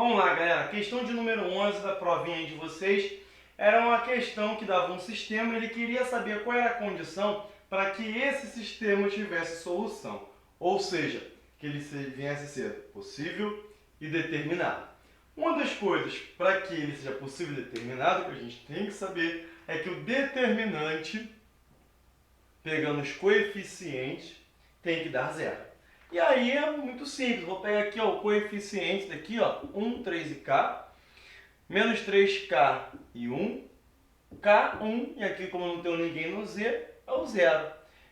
Vamos lá, galera. Questão de número 11 da provinha de vocês era uma questão que dava um sistema e ele queria saber qual era a condição para que esse sistema tivesse solução. Ou seja, que ele viesse a ser possível e determinado. Uma das coisas para que ele seja possível e determinado que a gente tem que saber é que o determinante, pegando os coeficientes, tem que dar zero. E aí é muito simples, vou pegar aqui ó, o coeficiente daqui, ó, 1, 3 e k, menos 3k e 1, k1, e aqui como não tem ninguém no z, é o zero.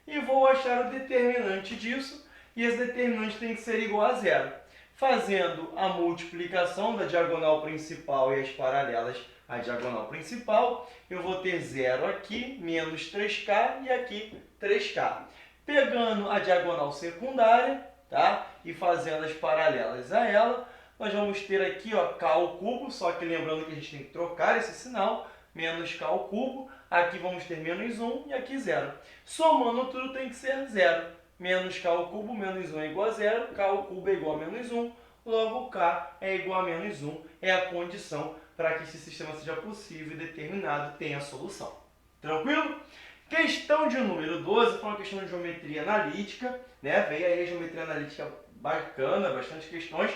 E vou achar o determinante disso, e esse determinante tem que ser igual a zero. Fazendo a multiplicação da diagonal principal e as paralelas à diagonal principal, eu vou ter zero aqui, menos 3k e aqui 3k. Pegando a diagonal secundária, tá? E fazendo as paralelas a ela, nós vamos ter aqui ó, k ao cubo, só que lembrando que a gente tem que trocar esse sinal, menos k ao cubo, aqui vamos ter menos 1 e aqui 0. Somando tudo tem que ser 0. Menos k ao cubo, menos 1 é igual a 0, k ao cubo é igual a menos 1, logo k é igual a menos 1, é a condição para que esse sistema seja possível e determinado, tenha a solução. Tranquilo? Questão de número 12 foi uma questão de geometria analítica, né? Veio aí a geometria analítica bacana, bastante questões,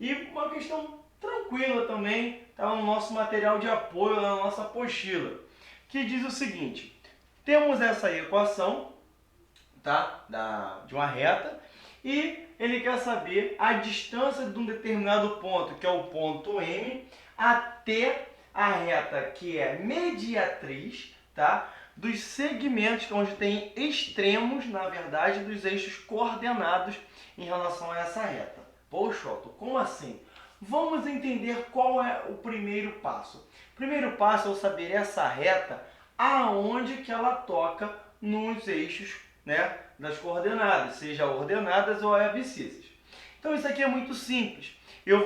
e uma questão tranquila também, está no nosso material de apoio, na nossa apostila, que diz o seguinte: temos essa equação, tá? De uma reta, e ele quer saber a distância de um determinado ponto, que é o ponto M, até a reta que é mediatriz, tá? Dos segmentos onde tem extremos, na verdade, dos eixos coordenados em relação a essa reta. Poxa, Otto, como assim? Vamos entender qual é o primeiro passo. O primeiro passo é eu saber essa reta, aonde que ela toca nos eixos, né, das coordenadas, seja ordenadas ou abscissas. Então isso aqui é muito simples. Eu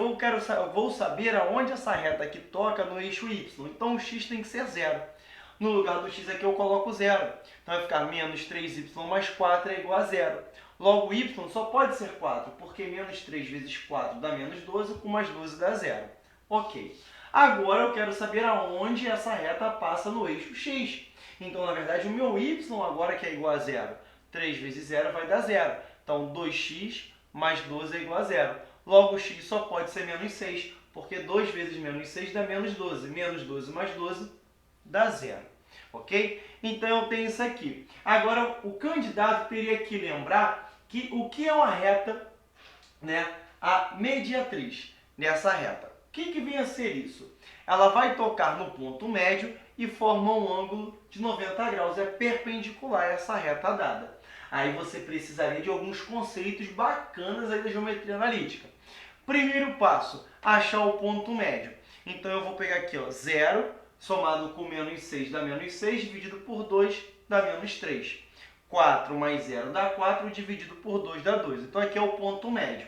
vou saber aonde essa reta aqui toca no eixo Y. Então o x tem que ser zero. No lugar do x aqui eu coloco zero. Então vai ficar menos 3y mais 4 é igual a zero. Logo y só pode ser 4, porque menos 3 vezes 4 dá menos 12, com mais 12 dá zero. Ok. Agora eu quero saber aonde essa reta passa no eixo x. Então, na verdade, o meu y agora que é igual a zero. 3 vezes 0 vai dar zero. Então, 2x mais 12 é igual a zero. Logo, x só pode ser menos 6, porque 2 vezes menos 6 dá menos 12. Menos 12 mais 12 dá zero. Ok? Então, eu tenho isso aqui. Agora, o candidato teria que lembrar que o que é uma reta, né? A mediatriz dessa reta. O que vem a ser isso? Ela vai tocar no ponto médio e forma um ângulo de 90 graus. É perpendicular a essa reta dada. Aí você precisaria de alguns conceitos bacanas aí da geometria analítica. Primeiro passo, achar o ponto médio. Então eu vou pegar aqui, ó, 0 somado com menos 6 dá menos 6, dividido por 2 dá menos 3. 4 mais 0 dá 4, dividido por 2 dá 2. Então aqui é o ponto médio.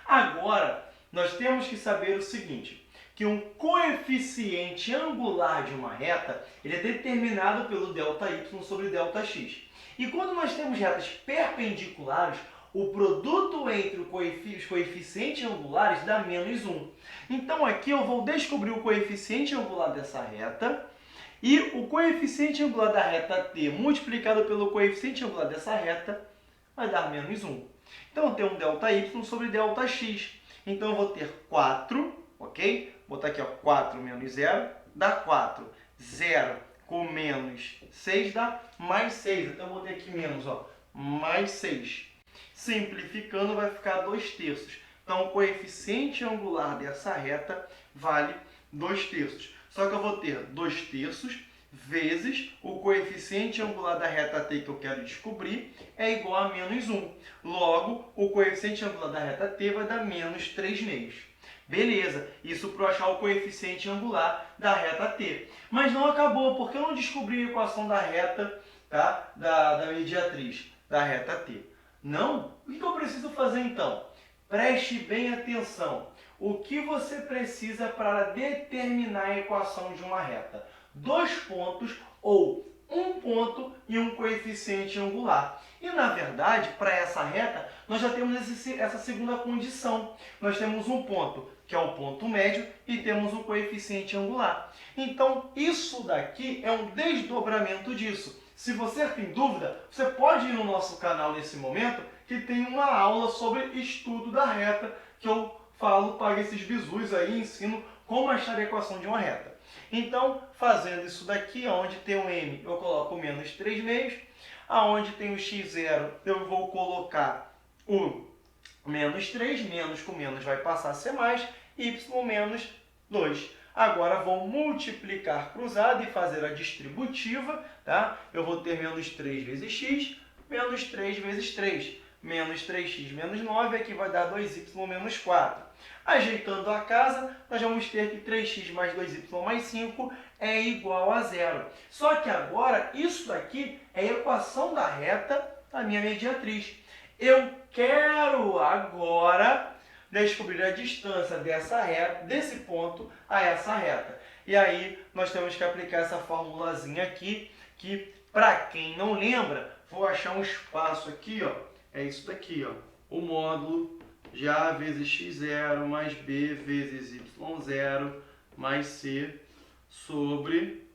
Agora, nós temos que saber o seguinte, que um coeficiente angular de uma reta, ele é determinado pelo ΔY sobre ΔX. E quando nós temos retas perpendiculares, o produto entre os coeficientes angulares dá menos 1. Então aqui eu vou descobrir o coeficiente angular dessa reta, e o coeficiente angular da reta T multiplicado pelo coeficiente angular dessa reta vai dar menos 1. Então eu tenho um ΔY sobre ΔX. Então eu vou ter 4, ok? Vou botar aqui ó, 4 menos 0 dá 4. 0 com menos 6 dá mais 6. Então eu vou ter aqui menos, ó, mais 6. Simplificando vai ficar 2 terços. Então o coeficiente angular dessa reta vale 2 terços. Só que eu vou ter 2 terços vezes o coeficiente angular da reta T que eu quero descobrir é igual a menos 1. Logo, o coeficiente angular da reta T vai dar menos 3 meios. Beleza, isso para eu achar o coeficiente angular da reta T. Mas não acabou, porque eu não descobri a equação da reta, tá? da mediatriz, da reta T. Não? O que eu preciso fazer então? Preste bem atenção. O que você precisa para determinar a equação de uma reta? 2 pontos ou um ponto e um coeficiente angular. E, na verdade, para essa reta, nós já temos essa segunda condição. Nós temos um ponto, que é o ponto médio, e temos um coeficiente angular. Então, isso daqui é um desdobramento disso. Se você tem dúvida, você pode ir no nosso canal nesse momento, que tem uma aula sobre estudo da reta, que eu falo para esses bizus aí e ensino como achar a equação de uma reta. Então, fazendo isso daqui, onde tem o m, eu coloco menos 3 meios. Aonde tem o x0, eu vou colocar o menos 3. Menos com menos vai passar a ser mais. Y menos 2. Agora, vou multiplicar cruzado e fazer a distributiva. Tá? Eu vou ter menos 3 vezes x, menos 3 vezes 3. Menos 3x menos 9, aqui vai dar 2y menos 4. Ajeitando a casa, nós vamos ter que 3x mais 2y mais 5 é igual a 0. Só que agora, isso daqui é a equação da reta da minha mediatriz. Eu quero agora descobrir a distância dessa reta, desse ponto a essa reta. E aí, nós temos que aplicar essa formulazinha aqui, que, para quem não lembra, vou achar um espaço aqui, ó. É isso daqui, ó. O módulo de A vezes x0 mais B vezes y0 mais C sobre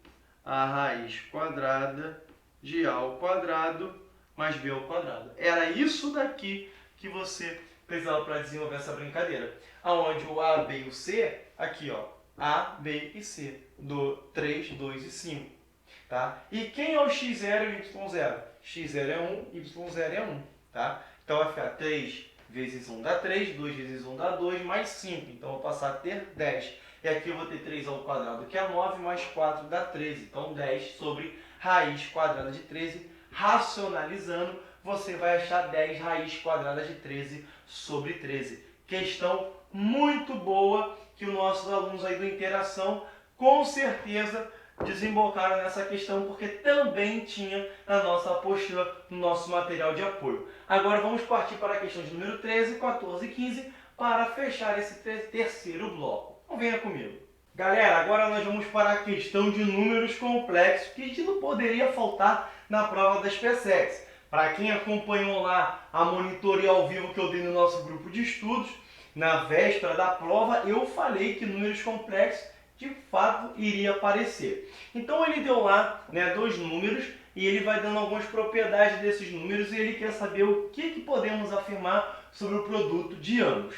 a raiz quadrada de A ao quadrado mais B ao quadrado. Era isso daqui que você precisava para desenvolver essa brincadeira. Aonde o A, B e o C, aqui, ó, A, B e C, do 3, 2 e 5. Tá? E quem é o x0 e o y0? x0 é 1, y0 é 1. Tá? Então vai ficar 3 vezes 1 dá 3, 2 vezes 1 dá 2, mais 5. Então eu vou passar a ter 10. E aqui eu vou ter 3 ao quadrado, que é 9, mais 4 dá 13. Então 10 sobre raiz quadrada de 13. Racionalizando, você vai achar 10 raiz quadrada de 13 sobre 13. Questão muito boa que os nossos alunos aí do Interação, com certeza, desembocaram nessa questão, porque também tinha na nossa apostila, no nosso material de apoio. Agora vamos partir para a questão de número 13, 14 e 15 para fechar esse terceiro bloco. Então venha comigo. Galera, agora nós vamos para a questão de números complexos, que não poderia faltar na prova das PSECs. Para quem acompanhou lá a monitoria ao vivo que eu dei no nosso grupo de estudos, na véspera da prova, eu falei que números complexos de fato iria aparecer. Então ele deu lá, né, 2 números e ele vai dando algumas propriedades desses números e ele quer saber o que podemos afirmar sobre o produto de ambos.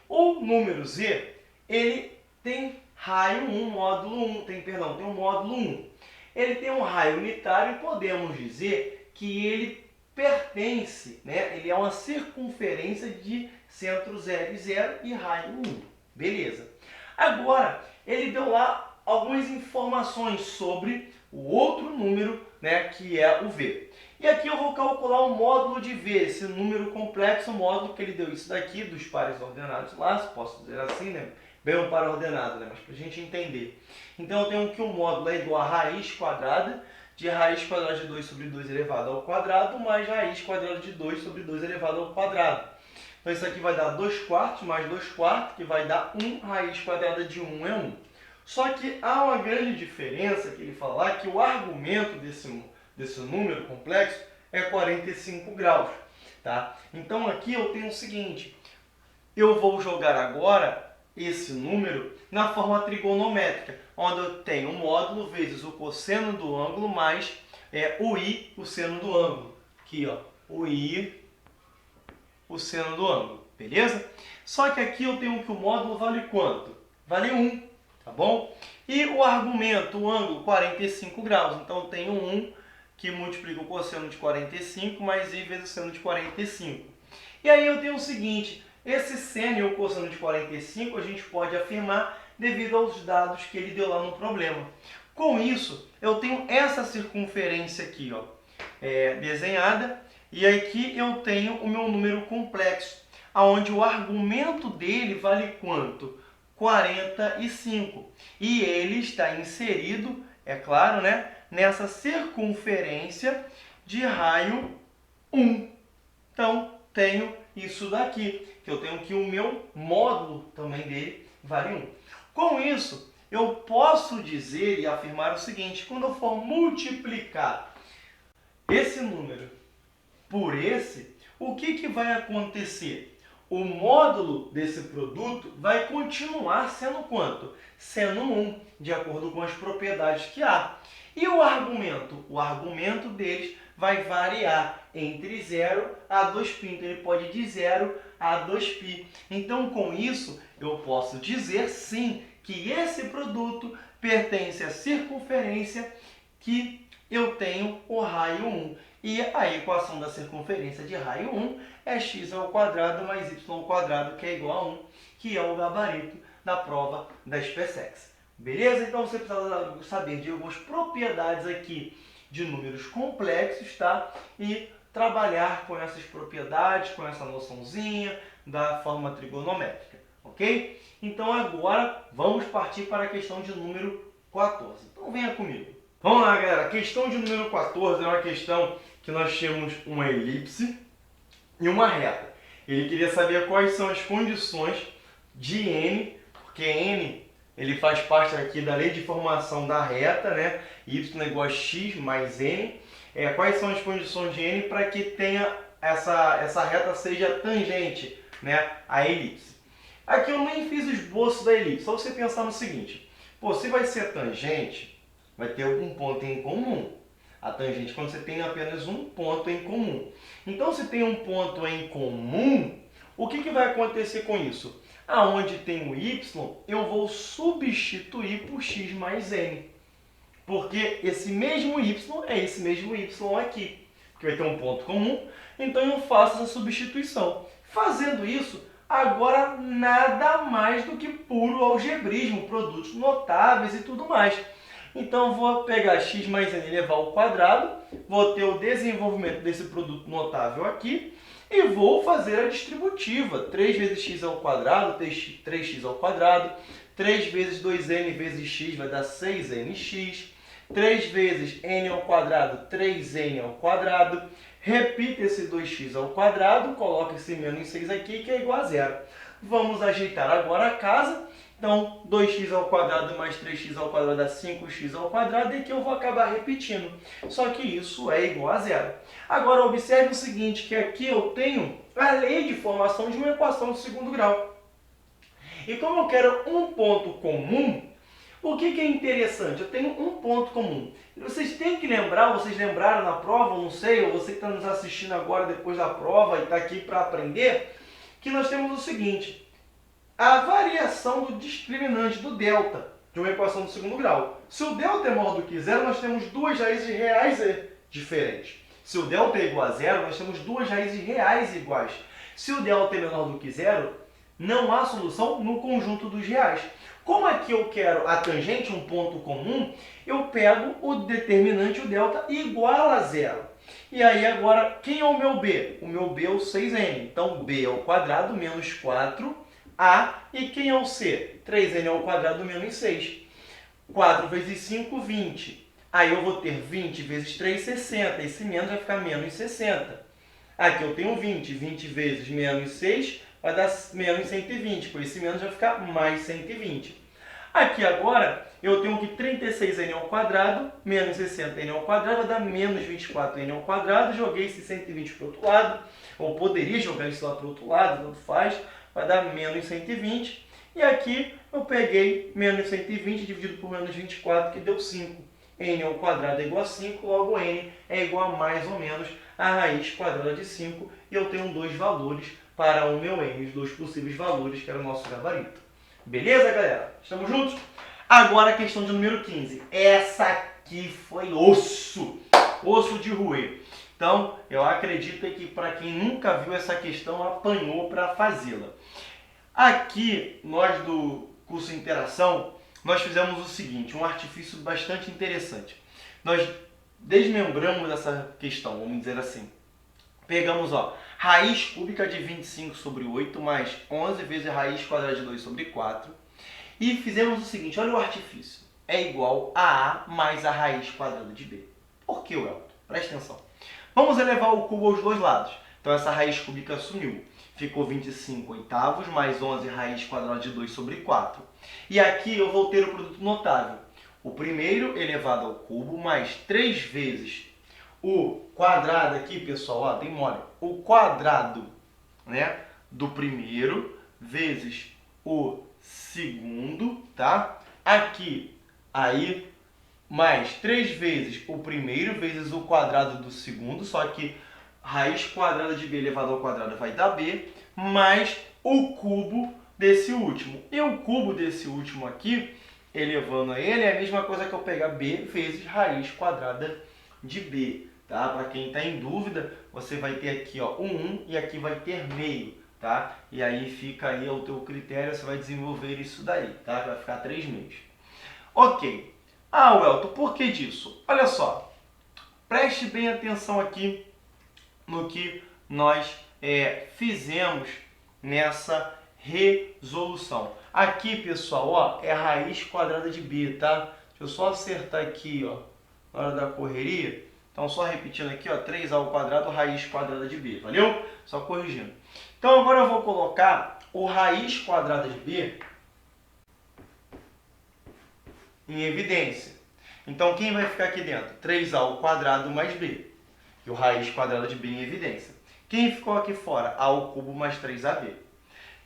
O número z, ele tem raio 1, módulo 1, tem um módulo 1. Ele tem um raio unitário e podemos dizer que ele pertence, né, ele é uma circunferência de centro 0 e 0 e raio 1. Beleza. Agora, ele deu lá algumas informações sobre o outro número, né, que é o V. E aqui eu vou calcular o módulo de V, esse número complexo, o módulo que ele deu isso daqui, dos pares ordenados lá, se posso dizer assim, né? Bem um par ordenado, né? Mas para a gente entender. Então eu tenho que o módulo é igual a raiz quadrada de raiz quadrada de 2 sobre 2 elevado ao quadrado, mais raiz quadrada de 2 sobre 2 elevado ao quadrado. Então isso aqui vai dar 2 quartos mais 2 quartos, que vai dar 1, raiz quadrada de 1 é 1. Só que há uma grande diferença que ele fala lá, que o argumento desse número complexo é 45 graus. Tá? Então aqui eu tenho o seguinte, eu vou jogar agora esse número na forma trigonométrica, onde eu tenho o módulo vezes o cosseno do ângulo mais o i, o seno do ângulo. Aqui, ó, o i, o seno do ângulo, beleza? Só que aqui eu tenho que o módulo vale quanto? Vale 1, tá bom? E o argumento, o ângulo, 45 graus. Então eu tenho 1 que multiplica o cosseno de 45 mais i vezes o seno de 45. E aí eu tenho o seguinte, esse seno e o cosseno de 45 a gente pode afirmar devido aos dados que ele deu lá no problema. Com isso, eu tenho essa circunferência aqui, ó, desenhada, e aqui eu tenho o meu número complexo, onde o argumento dele vale quanto? 45. E ele está inserido, é claro, né, nessa circunferência de raio 1. Então, tenho isso daqui, que eu tenho que o meu módulo também dele vale 1. Com isso, eu posso dizer e afirmar o seguinte: quando eu for multiplicar esse número por esse, o que vai acontecer? O módulo desse produto vai continuar sendo quanto? Sendo 1, de acordo com as propriedades que há. E o argumento? O argumento deles vai variar entre 0 a 2π. Então, ele pode ir de 0 a 2π. Então, com isso, eu posso dizer sim que esse produto pertence à circunferência que eu tenho o raio 1. E a equação da circunferência de raio 1 é x² mais y², que é igual a 1, que é o gabarito da prova da SpaceX. Beleza? Então você precisa saber de algumas propriedades aqui de números complexos, tá? E trabalhar com essas propriedades, com essa noçãozinha da forma trigonométrica, ok? Então agora vamos partir para a questão de número 14. Então venha comigo. Vamos lá, galera. A questão de número 14 é uma questão que nós temos uma elipse e uma reta. Ele queria saber quais são as condições de n, porque n ele faz parte aqui da lei de formação da reta, né? Y é igual a x mais n. Quais são as condições de n para que tenha essa reta seja tangente, né, à elipse? Aqui eu nem fiz o esboço da elipse, só você pensar no seguinte: pô, se vai ser tangente, vai ter algum ponto em comum. A tangente quando você tem apenas um ponto em comum. Então, se tem um ponto em comum, o que vai acontecer com isso? Aonde tem o y, eu vou substituir por x mais n. Porque esse mesmo y é esse mesmo y aqui. Porque vai ter um ponto comum, então eu faço essa substituição. Fazendo isso, agora nada mais do que puro algebrismo, produtos notáveis e tudo mais. Então, eu vou pegar x mais n elevar ao quadrado, vou ter o desenvolvimento desse produto notável aqui, e vou fazer a distributiva. 3 vezes x ao quadrado, 3x ao quadrado. 3 vezes 2n vezes x vai dar 6nx. 3 vezes n ao quadrado, 3n ao quadrado. Repita esse 2x ao quadrado, coloca esse menos 6 aqui, que é igual a 0. Vamos ajeitar agora a casa. Então, 2x ao quadrado mais 3x ao quadrado dá 5x ao quadrado, e aqui eu vou acabar repetindo. Só que isso é igual a 0. Agora, observe o seguinte, que aqui eu tenho a lei de formação de uma equação de segundo grau. E como eu quero um ponto comum, o que é interessante? Eu tenho um ponto comum. Vocês têm que lembrar, vocês lembraram na prova, não sei, ou você que está nos assistindo agora depois da prova e está aqui para aprender, que nós temos o seguinte: a variação do discriminante do delta de uma equação de segundo grau. Se o delta é maior do que zero, nós temos duas raízes reais diferentes. Se o delta é igual a zero, nós temos duas raízes reais iguais. Se o delta é menor do que zero, não há solução no conjunto dos reais. Como aqui eu quero a tangente, um ponto comum, eu pego o determinante, o delta, igual a zero. E aí agora, quem é o meu b? O meu b é o 6n. Então, b ao quadrado menos 4a. E quem é o c? 3n ao quadrado menos 6. 4 vezes 5, 20. Aí eu vou ter 20 vezes 3, 60. Esse menos vai ficar menos 60. Aqui eu tenho 20. 20 vezes menos 6 vai dar menos 120. Por esse menos vai ficar mais 120. Aqui agora eu tenho que 36n ao quadrado menos 60n ao quadrado vai dar menos 24n ao quadrado. Joguei esse 120 para o outro lado. Ou poderia jogar isso lá para o outro lado, tanto faz. Vai dar menos 120. E aqui eu peguei menos 120 dividido por menos 24, que deu 5. N ao quadrado é igual a 5, logo n é igual a mais ou menos a raiz quadrada de 5. E eu tenho dois valores para o meu n, os dois possíveis valores, que era o nosso gabarito. Beleza, galera? Estamos juntos? Agora a questão de número 15. Essa aqui foi osso de roer. Então, eu acredito que para quem nunca viu essa questão, apanhou para fazê-la. Aqui, nós do curso Interação, nós fizemos o seguinte, um artifício bastante interessante. Nós desmembramos essa questão, vamos dizer assim. Pegamos, raiz cúbica de 25 sobre 8 mais 11 vezes a raiz quadrada de 2 sobre 4. E fizemos o seguinte, olha o artifício. É igual a mais a raiz quadrada de b. Por que, Welton? Presta atenção. Vamos elevar o cubo aos dois lados. Então essa raiz cúbica sumiu. ficou 25 oitavos, mais 11 raiz quadrada de 2 sobre 4. E aqui eu vou ter o produto notável. O primeiro elevado ao cubo, mais 3 vezes o quadrado aqui, pessoal, ó, tem mole. O quadrado, né, do primeiro, vezes o segundo, tá? Aqui, aí, mais 3 vezes o primeiro, vezes o quadrado do segundo, só que raiz quadrada de b elevado ao quadrado vai dar b, mais o cubo desse último. E o cubo desse último aqui, elevando a ele, é a mesma coisa que eu pegar b vezes raiz quadrada de b. Tá? Para quem está em dúvida, você vai ter aqui ó, um 1 e aqui vai ter meio. Tá? E aí fica aí ao teu critério, você vai desenvolver isso daí. Tá? Vai ficar 3 meios. Ok. Ah, Welton, por que disso? Olha só, preste bem atenção aqui no que nós fizemos nessa resolução. Aqui, pessoal, ó, é a raiz quadrada de b, tá? Deixa eu só acertar aqui, ó, na hora da correria. Então, só repetindo aqui, ó, 3a ao quadrado, raiz quadrada de b, valeu? Só corrigindo. Então, agora eu vou colocar o raiz quadrada de b em evidência. Então, quem vai ficar aqui dentro? 3a ao quadrado mais b. E o raiz quadrada de b em evidência. Quem ficou aqui fora? a ao cubo mais 3ab.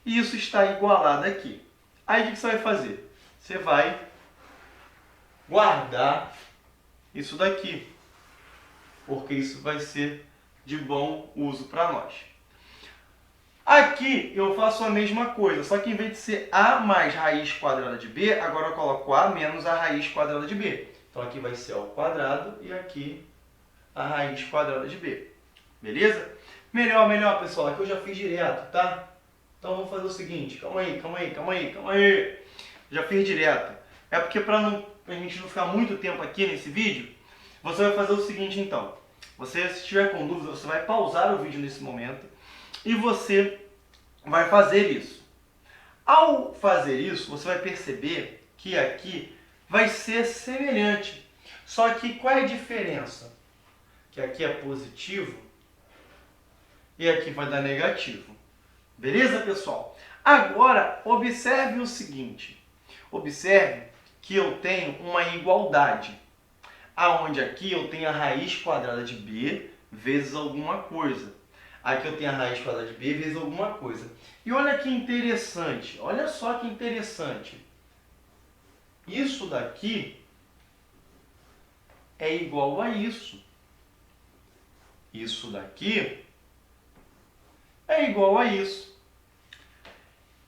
E isso está igualado aqui. Aí, o que você vai fazer? Você vai guardar isso daqui. Porque isso vai ser de bom uso para nós. Aqui eu faço a mesma coisa, só que em vez de ser a mais raiz quadrada de b, agora eu coloco a menos a raiz quadrada de b. Então aqui vai ser a ao quadrado e aqui a raiz quadrada de b. Beleza? Melhor, pessoal. Aqui eu já fiz direto, tá? Então vamos fazer o seguinte. Calma aí. Já fiz direto. É porque para a gente não ficar muito tempo aqui nesse vídeo, você vai fazer o seguinte então. Você, se tiver com dúvida, você vai pausar o vídeo nesse momento e você vai fazer isso. Ao fazer isso, você vai perceber que aqui vai ser semelhante. Só que qual é a diferença? Que aqui é positivo e aqui vai dar negativo. Beleza, pessoal? Agora, observe o seguinte. Observe que eu tenho uma igualdade. Aonde aqui eu tenho a raiz quadrada de b vezes alguma coisa. Aqui eu tenho a raiz quadrada de b vezes alguma coisa. E olha que interessante. Olha só que interessante. Isso daqui é igual a isso. Isso daqui é igual a isso.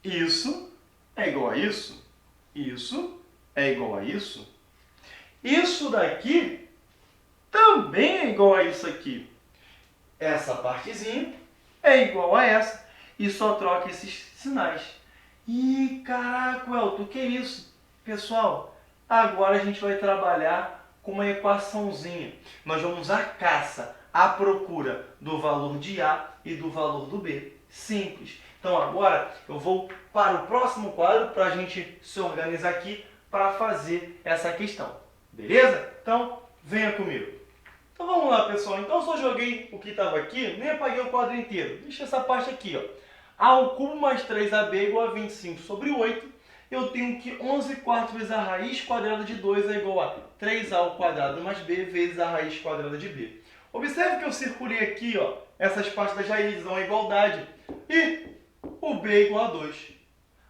Isso é igual a isso. Isso é igual a isso. Isso daqui também é igual a isso aqui. Essa partezinha é igual a essa. E só troca esses sinais. Ih, caraca, Welton, que é isso? Pessoal, agora a gente vai trabalhar com uma equaçãozinha. Nós vamos à caça, à procura do valor de A e do valor do B. Simples. Então agora eu vou para o próximo quadro para a gente se organizar aqui para fazer essa questão. Beleza? Então, venha comigo. Então vamos lá, pessoal. Então eu só joguei o que estava aqui, nem apaguei o quadro inteiro. Deixa essa parte aqui, ó. A ao cubo mais 3ab é igual a 25 sobre 8. Eu tenho que 11 quartos vezes a raiz quadrada de 2 é igual a 3a ao quadrado mais b vezes a raiz quadrada de b. Observe que eu circulei aqui, ó, essas partes das raízes, dão a igualdade. E o b é igual a 2.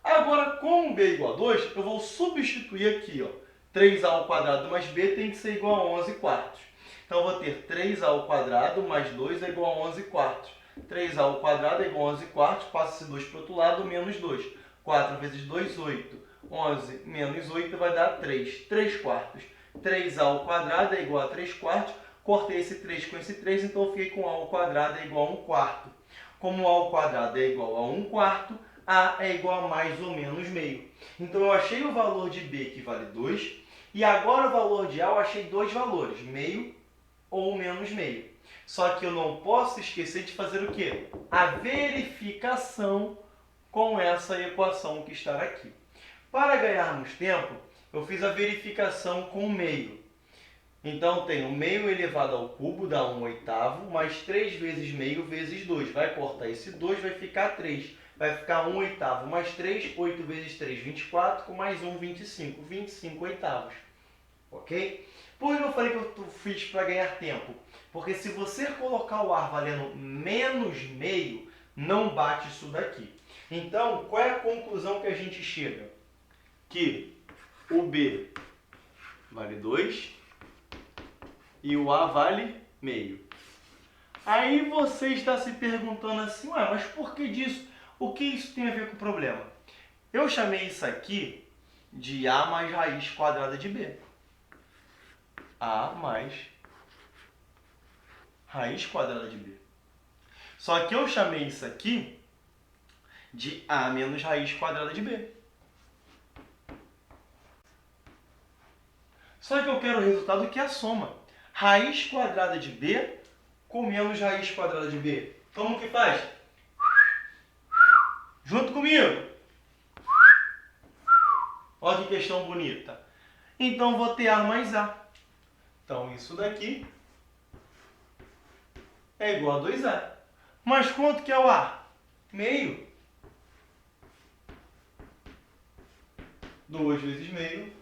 Agora, como b é igual a 2, eu vou substituir aqui, ó. 3a ao quadrado mais b tem que ser igual a 11 quartos. Então, eu vou ter 3a ao quadrado mais 2 é igual a 11 quartos. 3a ao quadrado é igual a 11 quartos, passa esse 2 para o outro lado, menos 2. 4 vezes 2, 8. 11 menos 8 vai dar 3. 3 quartos. 3a ao quadrado é igual a 3 quartos. Cortei esse 3 com esse 3, então eu fiquei com a ao quadrado é igual a 1 quarto. Como a ao quadrado é igual a 1 quarto, a é igual a mais ou menos meio. Então, eu achei o valor de b, que vale 2. E agora o valor de a, eu achei dois valores, meio ou menos meio. Só que eu não posso esquecer de fazer o quê? A verificação com essa equação que está aqui. Para ganharmos tempo, eu fiz a verificação com meio. Então, tenho meio elevado ao cubo, dá 1/8, mais 3 vezes meio vezes 2. Vai cortar esse 2, vai ficar 3. Vai ficar 1/8 mais 3, 8 vezes 3, 24, com mais 1, 25. 25/8. Ok? Por que eu falei que eu fiz para ganhar tempo? Porque se você colocar o ar valendo menos meio, não bate isso daqui. Então, qual é a conclusão que a gente chega? Que o B vale 2 e o A vale meio. Aí você está se perguntando assim, ué, mas por que disso? O que isso tem a ver com o problema? Eu chamei isso aqui de A mais raiz quadrada de B. A mais raiz quadrada de B. Só que eu chamei isso aqui de A menos raiz quadrada de B. Só que eu quero o resultado que é a soma. Raiz quadrada de B com menos raiz quadrada de B. Como que faz? Junto comigo. Olha que questão bonita. Então, vou ter A mais A. Então, isso daqui é igual a 2A. Mas quanto que é o A? Meio. 2 vezes meio,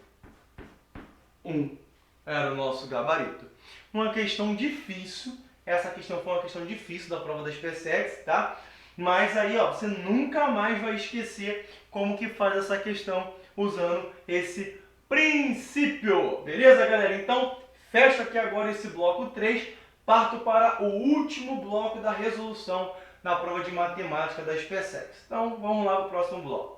1. Era o nosso gabarito. Uma questão difícil. Essa questão foi uma questão difícil da prova da SpaceX, tá? Mas aí, ó, você nunca mais vai esquecer como que faz essa questão usando esse princípio. Beleza, galera? Então, fecho aqui agora esse bloco 3. Parto para o último bloco da resolução na prova de matemática da SpaceX. Então, vamos lá para o próximo bloco.